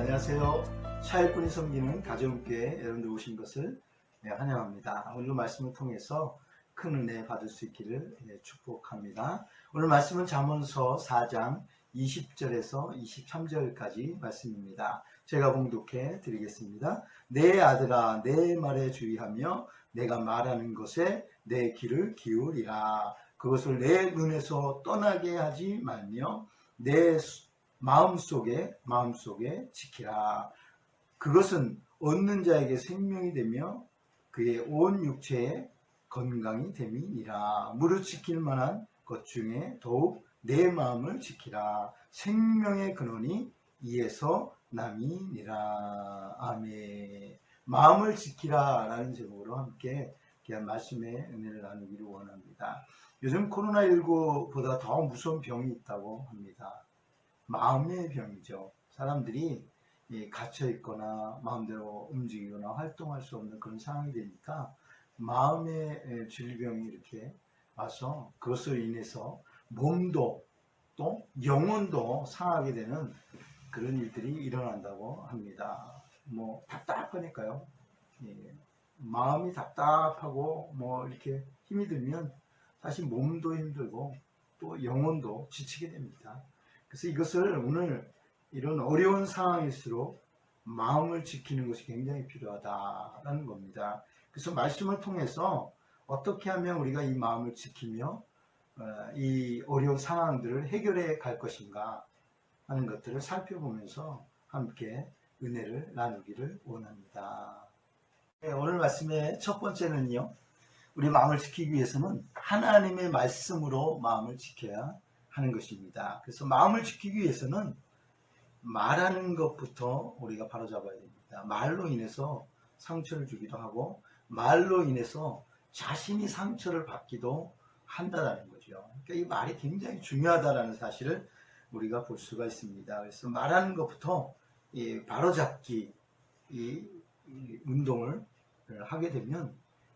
안녕하세요. 차일꾼이 섬기는 가정교회 여러분들 오신 것을 환영합니다. 오늘 말씀을 통해서 큰 은혜 받을 수 있기를 축복합니다. 오늘 말씀은 잠언서 4장 20절에서 23절까지 말씀입니다. 제가 봉독해 드리겠습니다. 내 아들아, 내 말에 주의하며 내가 말하는 것에 내 귀를 기울이라. 그것을 내 눈에서 떠나게 하지 말며 내 마음속에 지키라. 그것은 얻는 자에게 생명이 되며 그의 온 육체에 건강이 됨이니라. 무릇 지킬 만한 것 중에 더욱 내 마음을 지키라. 생명의 근원이 이에서 남이니라. 아멘. 마음을 지키라 라는 제목으로 함께 귀한 말씀의 은혜를 나누기를 원합니다. 요즘 코로나19보다 더 무서운 병이 있다고 합니다. 마음의 병이죠. 사람들이 갇혀 있거나 마음대로 움직이거나 활동할 수 없는 그런 상황이 되니까 마음의 질병이 이렇게 와서 그것으로 인해서 몸도 또 영혼도 상하게 되는 그런 일들이 일어난다고 합니다. 답답하니까요. 마음이 답답하고 이렇게 힘이 들면 사실 몸도 힘들고 또 영혼도 지치게 됩니다. 그래서 이것을 오늘 이런 어려운 상황일수록 마음을 지키는 것이 굉장히 필요하다라는 겁니다. 그래서 말씀을 통해서 어떻게 하면 우리가 이 마음을 지키며 이 어려운 상황들을 해결해 갈 것인가 하는 것들을 살펴보면서 함께 은혜를 나누기를 원합니다. 오늘 말씀의 첫 번째는요, 우리 마음을 지키기 위해서는 하나님의 말씀으로 마음을 지켜야 하는 것입니다. 그래서 마음을 지키기 위해서는 말하는 것부터 우리가 바로잡아야 됩니다. 말로 인해서 상처를 주기도 하고 말로 인해서 자신이 상처를 받기도 한다는 거죠. 그러니까 이 말이 굉장히 중요하다는 사실을 우리가 볼 수가 있습니다. 그래서 말하는 것부터 바로잡기 이 운동을 하게 되면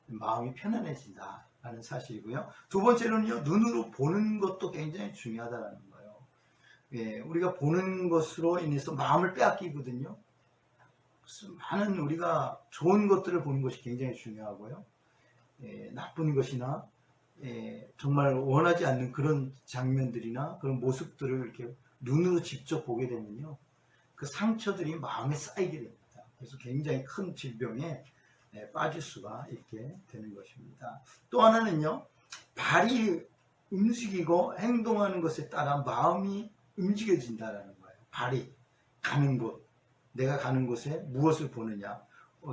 마음이 편안해진다 라는 사실이고요. 두 번째는요, 눈으로 보는 것도 굉장히 중요하다는 거예요. 우리가 보는 것으로 인해서 마음을 빼앗기거든요. 그래서 많은 우리가 좋은 것들을 보는 것이 굉장히 중요하고요. 나쁜 것이나 정말 원하지 않는 그런 장면들이나 그런 모습들을 이렇게 눈으로 직접 보게 되면요, 그 상처들이 마음에 쌓이게 됩니다. 그래서 굉장히 큰 질병에 빠질 수가 있게 되는 것입니다. 또 하나는요, 발이 움직이고 행동하는 것에 따라 마음이 움직여진다는 거예요. 발이 가는 곳, 내가 가는 곳에 무엇을 보느냐,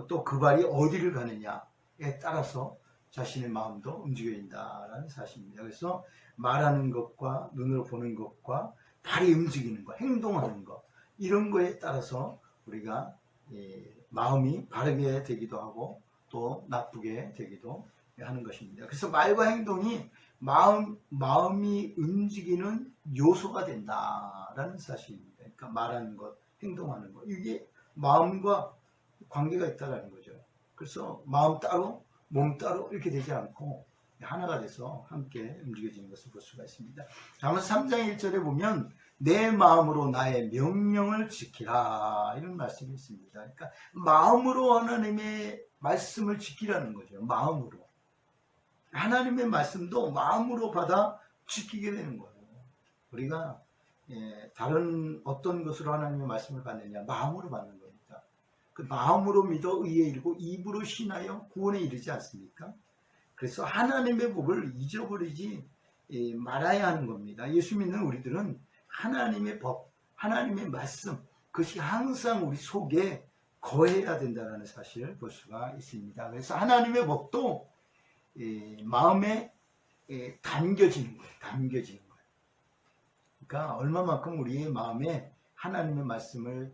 또 그 발이 어디를 가느냐에 따라서 자신의 마음도 움직여진다는 사실입니다. 그래서 말하는 것과 눈으로 보는 것과 발이 움직이는 것, 행동하는 것, 이런 거에 따라서 우리가 마음이 바르게 되기도 하고 또 나쁘게 되기도 하는 것입니다. 그래서 말과 행동이 마음이 움직이는 요소가 된다라는 사실입니다. 그러니까 말하는 것, 행동하는 것, 이게 마음과 관계가 있다는 거죠. 그래서 마음 따로, 몸 따로 이렇게 되지 않고 하나가 돼서 함께 움직여지는 것을 볼 수가 있습니다. 잠언서 3장 1절에 보면 내 마음으로 나의 명령을 지키라 이런 말씀이 있습니다. 그러니까 마음으로 하나님의 말씀을 지키라는 거죠. 마음으로. 하나님의 말씀도 마음으로 받아 지키게 되는 거예요. 우리가 다른 어떤 것으로 하나님의 말씀을 받느냐, 마음으로 받는 겁니다. 그 마음으로 믿어 의에 이르고 입으로 신하여 구원에 이르지 않습니까? 그래서 하나님의 법을 잊어버리지 말아야 하는 겁니다. 예수 믿는 우리들은 하나님의 법, 하나님의 말씀, 그것이 항상 우리 속에 거해야 된다는 사실을 볼 수가 있습니다. 그래서 하나님의 법도 마음에 담겨지는 거예요. 담겨지는 거예요. 그러니까 얼마만큼 우리의 마음에 하나님의 말씀을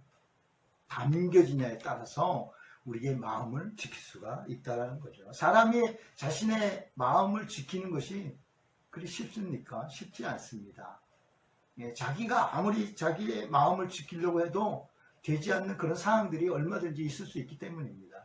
담겨지냐에 따라서 우리의 마음을 지킬 수가 있다는 거죠. 사람이 자신의 마음을 지키는 것이 그리 쉽습니까? 쉽지 않습니다. 자기가 아무리 자기의 마음을 지키려고 해도 되지 않는 그런 상황들이 얼마든지 있을 수 있기 때문입니다.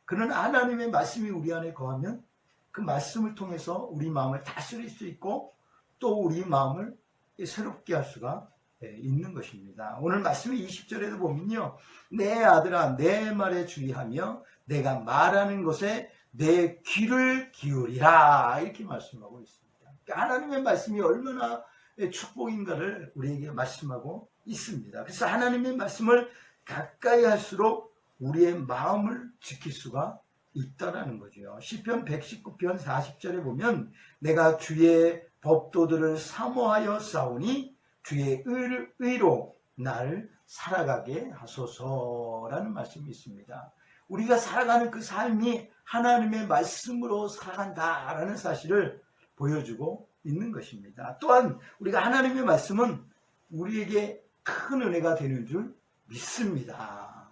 그러나 하나님의 말씀이 우리 안에 거하면 그 말씀을 통해서 우리 마음을 다스릴 수 있고 또 우리 마음을 새롭게 할 수가 있는 것입니다. 오늘 말씀의 20절에도 보면요. 내 아들아 내 말에 주의하며 내가 말하는 것에 내 귀를 기울이라 이렇게 말씀하고 있습니다. 하나님의 말씀이 얼마나 축복인가를 우리에게 말씀하고 있습니다. 그래서 하나님의 말씀을 가까이 할수록 우리의 마음을 지킬 수가 있다라는 거죠. 시편 119편 40절에 보면 내가 주의 법도들을 사모하여 싸우니 주의 의로 나를 살아가게 하소서라는 말씀이 있습니다. 우리가 살아가는 그 삶이 하나님의 말씀으로 살아간다라는 사실을 보여주고 있는 것입니다. 또한 우리가 하나님의 말씀은 우리에게 큰 은혜가 되는 줄 믿습니다.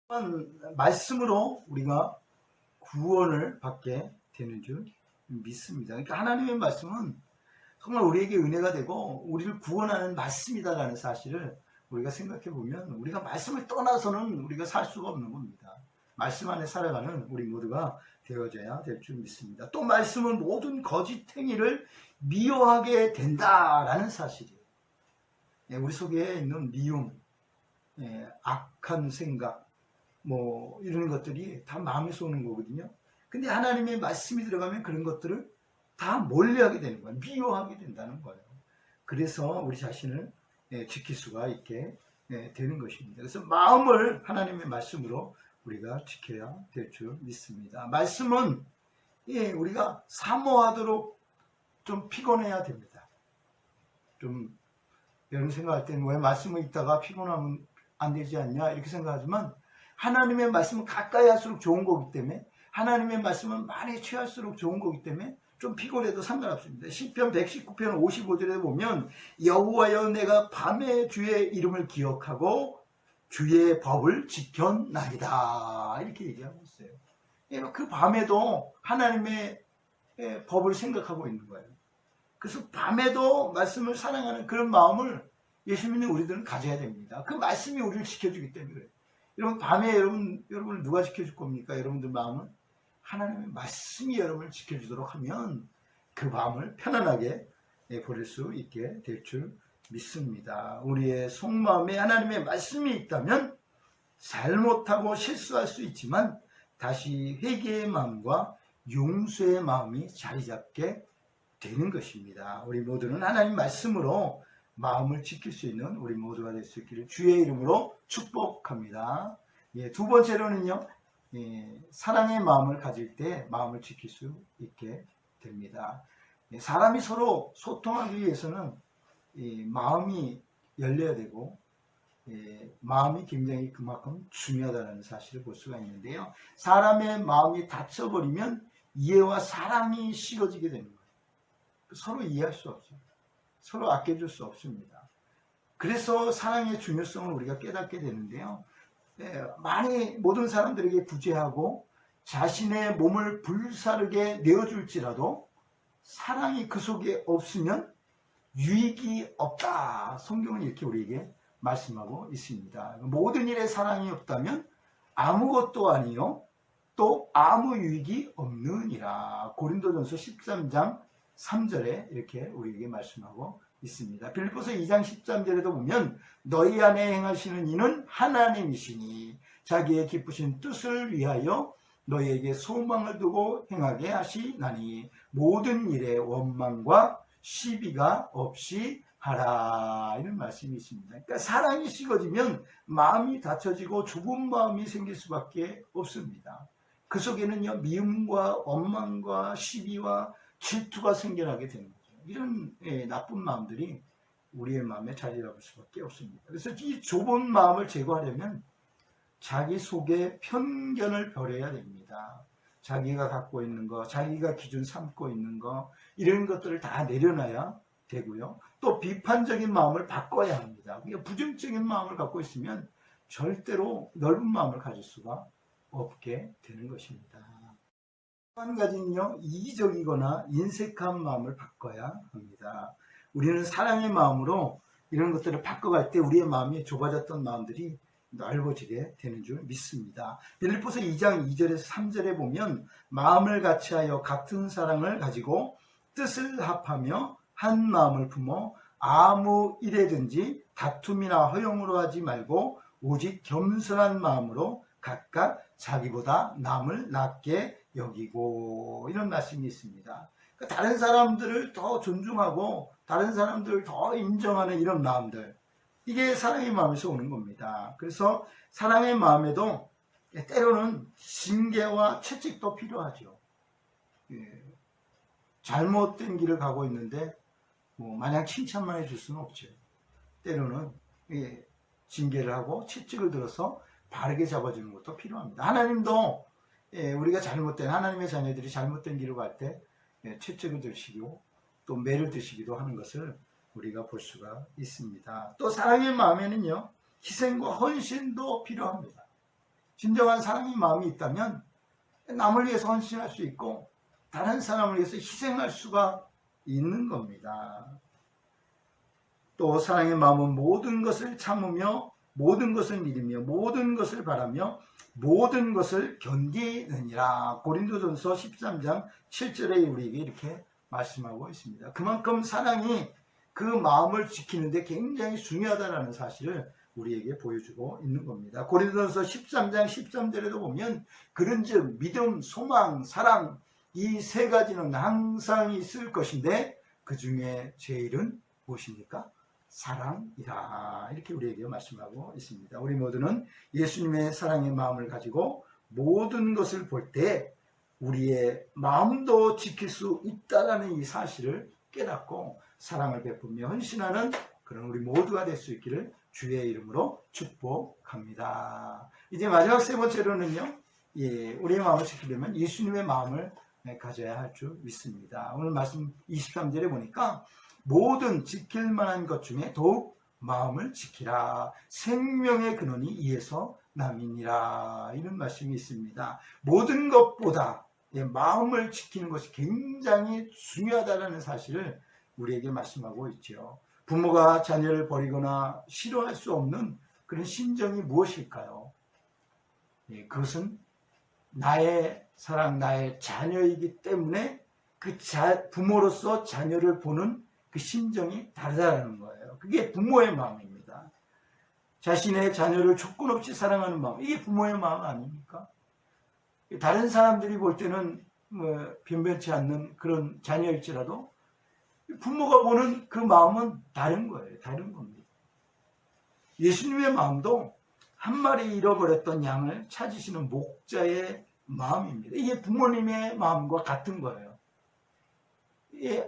또한 말씀으로 우리가 구원을 받게 되는 줄 믿습니다. 그러니까 하나님의 말씀은 정말 우리에게 은혜가 되고 우리를 구원하는 말씀이다라는 사실을 우리가 생각해 보면 우리가 말씀을 떠나서는 우리가 살 수가 없는 겁니다. 말씀 안에 살아가는 우리 모두가 되어져야 될 줄 믿습니다. 또 말씀은 모든 거짓 행위를 미워하게 된다라는 사실이에요. 우리 속에 있는 미움, 악한 생각, 이런 것들이 다 마음에서 오는 거거든요. 근데 하나님의 말씀이 들어가면 그런 것들을 다 멀리하게 되는 거예요. 미워하게 된다는 거예요. 그래서 우리 자신을 지킬 수가 있게 되는 것입니다. 그래서 마음을 하나님의 말씀으로 우리가 지켜야 될 줄 믿습니다. 말씀은 우리가 사모하도록 좀 피곤해야 됩니다. 좀 여러분 생각할 때는 왜 말씀을 읽다가 피곤하면 안 되지 않냐 이렇게 생각하지만 하나님의 말씀은 가까이 할수록 좋은 거기 때문에 하나님의 말씀은 많이 취할수록 좋은 거기 때문에 좀 피곤해도 상관없습니다. 시편 119편 55절에 보면 여호와여 내가 밤에 주의 이름을 기억하고 주의 법을 지켰나이다 이렇게 얘기하고 있어요. 그 밤에도 하나님의 법을 생각하고 있는 거예요. 그래서 밤에도 말씀을 사랑하는 그런 마음을 예수 믿는 우리들은 가져야 됩니다. 그 말씀이 우리를 지켜주기 때문에 그래요. 여러분 밤에 여러분을 누가 지켜줄 겁니까? 여러분들 마음은 하나님의 말씀이 여러분을 지켜주도록 하면 그 마음을 편안하게 보낼 수 있게 될 줄 믿습니다. 우리의 속마음에 하나님의 말씀이 있다면 잘못하고 실수할 수 있지만 다시 회개의 마음과 용서의 마음이 자리 잡게 되는 것입니다. 우리 모두는 하나님 말씀으로 마음을 지킬 수 있는 우리 모두가 될 수 있기를 주의 이름으로 축복합니다. 두 번째로는요. 사랑의 마음을 가질 때 마음을 지킬 수 있게 됩니다. 사람이 서로 소통하기 위해서는 마음이 열려야 되고 마음이 굉장히 그만큼 중요하다는 사실을 볼 수가 있는데요. 사람의 마음이 닫혀버리면 이해와 사랑이 식어지게 되는 거예요. 서로 이해할 수 없어요. 서로 아껴줄 수 없습니다. 그래서 사랑의 중요성을 우리가 깨닫게 되는데요. 많이 모든 사람들에게 구제하고 자신의 몸을 불사르게 내어줄지라도 사랑이 그 속에 없으면 유익이 없다. 성경은 이렇게 우리에게 말씀하고 있습니다. 모든 일에 사랑이 없다면 아무것도 아니요 또 아무 유익이 없느니라. 고린도전서 13장 3절에 이렇게 우리에게 말씀하고 있습니다. 빌립보서 2장 13절에도 보면 너희 안에 행하시는 이는 하나님이시니 자기의 기쁘신 뜻을 위하여 너희에게 소망을 두고 행하게 하시나니 모든 일에 원망과 시비가 없이 하라. 이런 말씀이 있습니다. 그러니까 사랑이 식어지면 마음이 닫혀지고 좁은 마음이 생길 수밖에 없습니다. 그 속에는요 미움과 원망과 시비와 질투가 생겨나게 되는 거죠. 이런 나쁜 마음들이 우리의 마음에 자리 잡을 수밖에 없습니다. 그래서 이 좁은 마음을 제거하려면 자기 속에 편견을 버려야 됩니다. 자기가 갖고 있는 거, 자기가 기준 삼고 있는 거 이런 것들을 다 내려놔야 되고요. 또 비판적인 마음을 바꿔야 합니다. 그러니까 부정적인 마음을 갖고 있으면 절대로 넓은 마음을 가질 수가 없게 되는 것입니다. 한 가지는요, 이기적이거나 인색한 마음을 바꿔야 합니다. 우리는 사랑의 마음으로 이런 것들을 바꿔갈 때 우리의 마음이 좁아졌던 마음들이 넓어지게 되는 줄 믿습니다. 빌립보서 2장 2절에서 3절에 보면 마음을 같이하여 같은 사랑을 가지고 뜻을 합하며 한 마음을 품어 아무 일에든지 다툼이나 허용으로 하지 말고 오직 겸손한 마음으로 각각 자기보다 남을 낮게 여기고, 이런 말씀이 있습니다. 다른 사람들을 더 존중하고 다른 사람들을 더 인정하는 이런 마음들, 이게 사랑의 마음에서 오는 겁니다. 그래서 사랑의 마음에도 때로는 징계와 채찍도 필요하죠. 잘못된 길을 가고 있는데 마냥 칭찬만 해줄 수는 없죠. 때로는 징계를 하고 채찍을 들어서 바르게 잡아주는 것도 필요합니다. 하나님도 우리가 잘못된, 하나님의 자녀들이 잘못된 길을 갈 때 채찍을 드시고 또 매를 드시기도 하는 것을 우리가 볼 수가 있습니다. 또 사랑의 마음에는요, 희생과 헌신도 필요합니다. 진정한 사랑의 마음이 있다면 남을 위해서 헌신할 수 있고 다른 사람을 위해서 희생할 수가 있는 겁니다. 또 사랑의 마음은 모든 것을 참으며 모든 것을 믿으며 모든 것을 바라며 모든 것을 견디느니라. 고린도전서 13장 7절에 우리에게 이렇게 말씀하고 있습니다. 그만큼 사랑이 그 마음을 지키는데 굉장히 중요하다는 사실을 우리에게 보여주고 있는 겁니다. 고린도전서 13장 13절에도 보면 그런즉 믿음, 소망, 사랑, 이 세 가지는 항상 있을 것인데 그 중에 제일은 무엇입니까? 사랑이라. 이렇게 우리에게 말씀하고 있습니다. 우리 모두는 예수님의 사랑의 마음을 가지고 모든 것을 볼 때 우리의 마음도 지킬 수 있다는 이 사실을 깨닫고 사랑을 베풀며 헌신하는 그런 우리 모두가 될 수 있기를 주의 이름으로 축복합니다. 이제 마지막 세 번째로는요, 우리의 마음을 지키려면 예수님의 마음을 가져야 할 줄 믿습니다. 오늘 말씀 23절에 보니까 모든 지킬 만한 것 중에 더욱 마음을 지키라. 생명의 근원이 이에서 남이니라. 이런 말씀이 있습니다. 모든 것보다 마음을 지키는 것이 굉장히 중요하다는 사실을 우리에게 말씀하고 있죠. 부모가 자녀를 버리거나 싫어할 수 없는 그런 심정이 무엇일까요? 그것은 나의 사랑, 나의 자녀이기 때문에 그 부모로서 자녀를 보는 그 심정이 다르다는 거예요. 그게 부모의 마음입니다. 자신의 자녀를 조건 없이 사랑하는 마음, 이게 부모의 마음 아닙니까? 다른 사람들이 볼 때는 변변치 않는 그런 자녀일지라도 부모가 보는 그 마음은 다른 거예요. 다른 겁니다. 예수님의 마음도 한 마리 잃어버렸던 양을 찾으시는 목자의 마음입니다. 이게 부모님의 마음과 같은 거예요.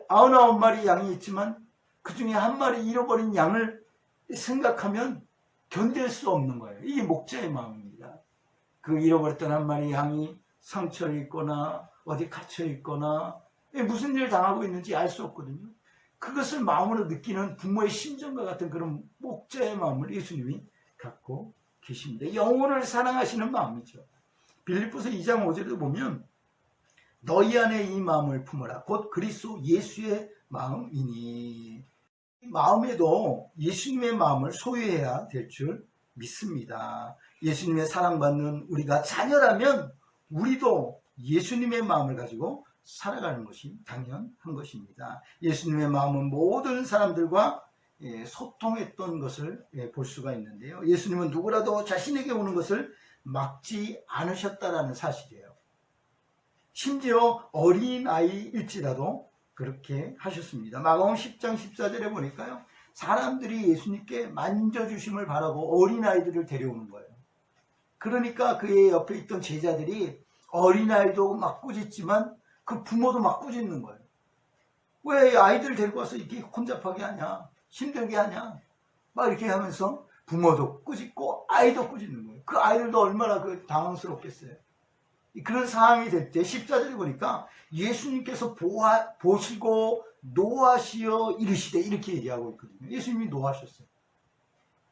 99마리 양이 있지만 그 중에 한 마리 잃어버린 양을 생각하면 견딜 수 없는 거예요. 이게 목자의 마음입니다. 그 잃어버렸던 한 마리 양이 상처를 입거나 어디 갇혀 있거나 무슨 일을 당하고 있는지 알 수 없거든요. 그것을 마음으로 느끼는 부모의 심정과 같은 그런 목자의 마음을 예수님이 갖고 계십니다. 영혼을 사랑하시는 마음이죠. 빌립보서 2장 5절에도 보면 너희 안에 이 마음을 품어라. 곧 그리스도 예수의 마음이니. 마음에도 예수님의 마음을 소유해야 될 줄 믿습니다. 예수님의 사랑받는 우리가 자녀라면 우리도 예수님의 마음을 가지고 살아가는 것이 당연한 것입니다. 예수님의 마음은 모든 사람들과 소통했던 것을 볼 수가 있는데요. 예수님은 누구라도 자신에게 오는 것을 막지 않으셨다라는 사실이에요. 심지어 어린아이일지라도 그렇게 하셨습니다. 마가복음 10장 14절에 보니까요, 사람들이 예수님께 만져주심을 바라고 어린아이들을 데려오는 거예요. 그러니까 그의 옆에 있던 제자들이 어린아이도 막 꾸짖지만 그 부모도 막 꾸짖는 거예요. 왜 아이들 데리고 와서 이렇게 혼잡하게 하냐, 힘들게 하냐, 막 이렇게 하면서 부모도 꾸짖고 아이도 꾸짖는 거예요. 그 아이들도 얼마나 당황스럽겠어요. 그런 상황이 될 때 14절에 보니까 예수님께서 보시고 노하시어 이르시되 이렇게 얘기하고 있거든요. 예수님이 노하셨어요.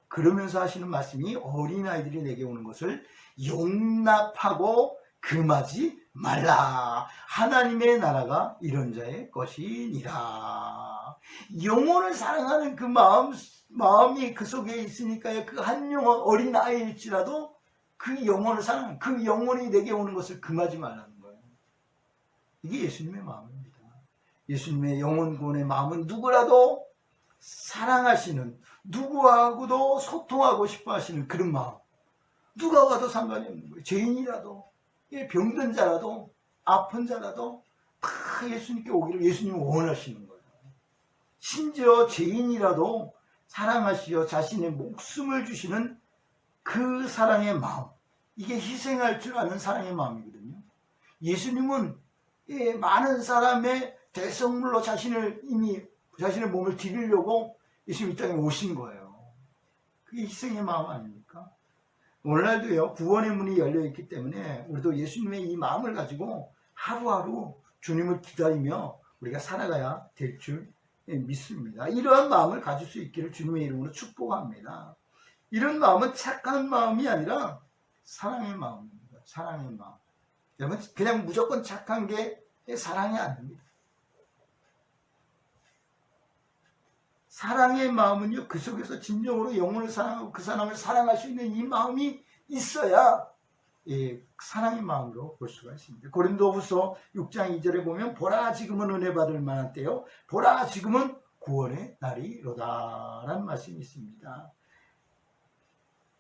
그러면서 하시는 말씀이 어린아이들이 내게 오는 것을 용납하고 금하지 말라. 하나님의 나라가 이런 자의 것이니라. 영혼을 사랑하는 그 마음이 그 속에 있으니까요. 그 한 영혼 어린아이일지라도 그 영혼을 사랑하는, 그 영혼이 내게 오는 것을 금하지 말라는 거예요. 이게 예수님의 마음입니다. 예수님의 영혼 구원의 마음은 누구라도 사랑하시는, 누구하고도 소통하고 싶어 하시는 그런 마음. 누가 와도 상관이 없는 거예요. 죄인이라도, 병든 자라도, 아픈 자라도 다 예수님께 오기를 예수님은 원하시는 거예요. 심지어 죄인이라도 사랑하시어 자신의 목숨을 주시는 그 사랑의 마음, 이게 희생할 줄 아는 사랑의 마음이거든요. 예수님은 많은 사람의 대성물로 자신의 몸을 드리려고 예수님 이 땅에 오신 거예요. 그게 희생의 마음 아닙니까? 오늘날도요, 구원의 문이 열려있기 때문에 우리도 예수님의 이 마음을 가지고 하루하루 주님을 기다리며 우리가 살아가야 될 줄 믿습니다. 이러한 마음을 가질 수 있기를 주님의 이름으로 축복합니다. 이런 마음은 착한 마음이 아니라 사랑의 마음입니다. 사랑의 마음. 여러분, 그냥 무조건 착한 게 사랑이 아닙니다. 사랑의 마음은요, 그 속에서 진정으로 영혼을 사랑하고 그 사람을 사랑할 수 있는 이 마음이 있어야 사랑의 마음으로 볼 수가 있습니다. 고린도후서 6장 2절에 보면 보라 지금은 은혜 받을 만한 때요, 보라 지금은 구원의 날이로다 라는 말씀이 있습니다.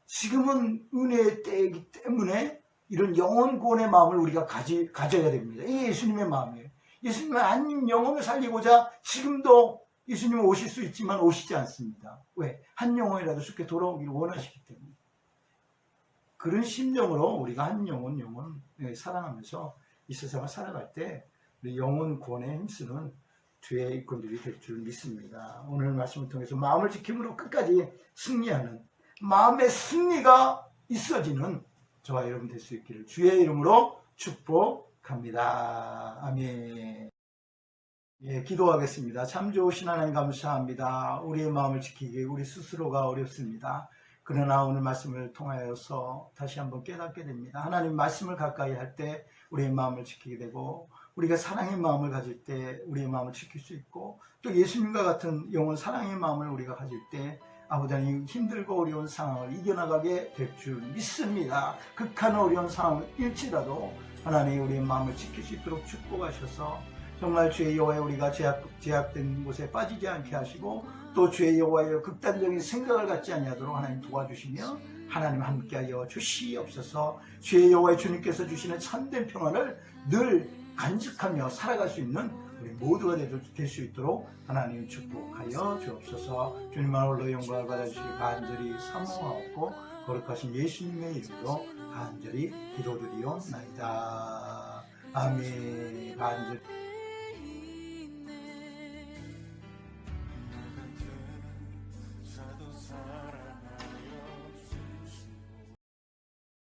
지금은 은혜의 때이기 때문에 이런 영혼 구원의 마음을 우리가 가져야 됩니다. 이게 예수님의 마음이에요. 예수님은 한 영혼을 살리고자 지금도 예수님은 오실 수 있지만 오시지 않습니다. 왜? 한 영혼이라도 쉽게 돌아오기를 원하시기 때문에. 그런 심정으로 우리가 한 영혼 사랑하면서 이 세상을 살아갈 때 영혼 구원에 힘쓰는 주의 일꾼들이 될 줄 믿습니다. 오늘 말씀을 통해서 마음을 지킴으로 끝까지 승리하는, 마음의 승리가 있어지는 저와 여러분 될 수 있기를 주의 이름으로 축복합니다. 아멘. 기도하겠습니다. 참 좋으신 하나님 감사합니다. 우리의 마음을 지키기 우리 스스로가 어렵습니다. 그러나 오늘 말씀을 통하여서 다시 한번 깨닫게 됩니다. 하나님 말씀을 가까이 할 때 우리의 마음을 지키게 되고, 우리가 사랑의 마음을 가질 때 우리의 마음을 지킬 수 있고, 또 예수님과 같은 영혼 사랑의 마음을 우리가 가질 때 아버지 하나님 힘들고 어려운 상황을 이겨나가게 될 줄 믿습니다. 극한 어려운 상황일지라도 하나님 우리의 마음을 지킬 수 있도록 축복하셔서 정말 주의 여호와에 우리가 제약된 곳에 빠지지 않게 하시고, 또 주의 여호와의 극단적인 생각을 갖지 아니하도록 하나님 도와주시며 하나님 함께하여 주시옵소서. 주의 여호와의 주님께서 주시는 참된 평안을 늘 간직하며 살아갈 수 있는 우리 모두가 될 수 있도록 하나님 축복하여 주옵소서. 주님만 홀로 영광을 받아주시기 간절히 사모하옵고 거룩하신 예수님의 이름으로 간절히 기도드리옵나이다. 아멘. 간절히